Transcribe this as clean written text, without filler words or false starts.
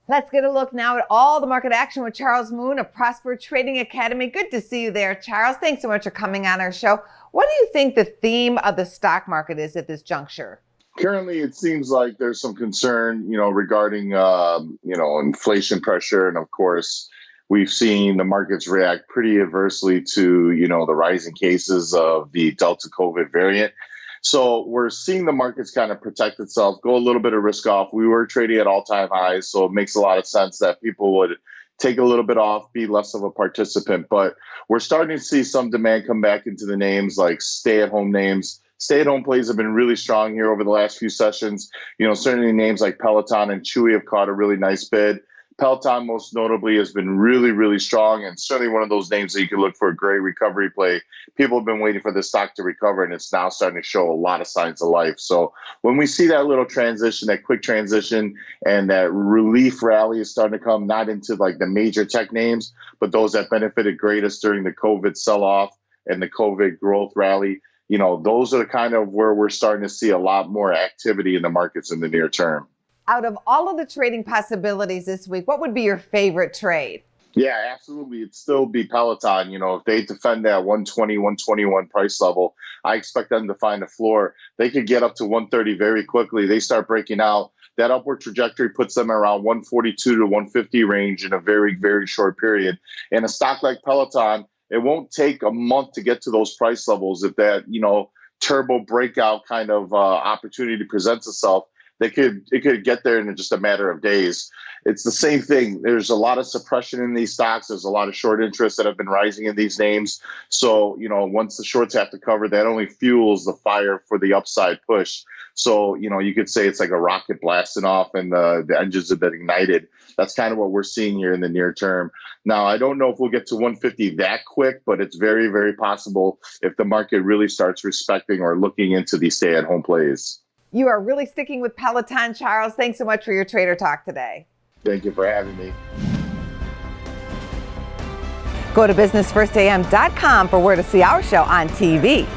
Let's get a look now at all the market action with Charles Moon of Prosper Trading Academy. Good to see you there, Charles. Thanks so much for coming on our show. What do you think the theme of the stock market is at this juncture? Currently, it seems like there's some concern, regarding, inflation pressure. And of course, we've seen the markets react pretty adversely to, the rising cases of the Delta COVID variant. So we're seeing the markets kind of protect itself, go a little bit of risk off. We were trading at all-time highs, so it makes a lot of sense that people would take a little bit off, be less of a participant. But we're starting to see some demand come back into the names like stay-at-home names. Stay-at-home plays have been really strong here over the last few sessions. Certainly names like Peloton and CHEWY have caught a really nice bid. Peloton, most notably, has been really, really strong, and certainly one of those names that you can look for a great recovery play. People have been waiting for this stock to recover, and it's now starting to show a lot of signs of life. So when we see that little transition, that quick transition, and that relief rally is starting to come, not into like the major tech names, but those that benefited greatest during the COVID sell-off and the COVID growth rally, those are kind of where we're starting to see a lot more activity in the markets in the near term. Out of all of the trading possibilities this week, what would be your favorite trade? Yeah, absolutely. It'd still be Peloton. If they defend that 120, 121 price level, I expect them to find a floor. They could get up to 130 very quickly. They start breaking out. That upward trajectory puts them around 142 to 150 range in a very, very short period. And a stock like Peloton, it won't take a month to get to those price levels. If that, turbo breakout kind of opportunity presents itself, it could get there in just a matter of days. It's the same thing. There's a lot of suppression in these stocks. There's a lot of short interest that have been rising in these names. So, once the shorts have to cover, that only fuels the fire for the upside push. So, you could say it's like a rocket blasting off and the engines have been ignited. That's kind of what we're seeing here in the near term. Now, I don't know if we'll get to 150 that quick, but it's very, very possible if the market really starts respecting or looking into these stay-at-home plays. You are really sticking with Peloton, Charles. Thanks so much for your Trader Talk today. Thank you for having me. Go to businessfirstam.com for where to see our show on TV.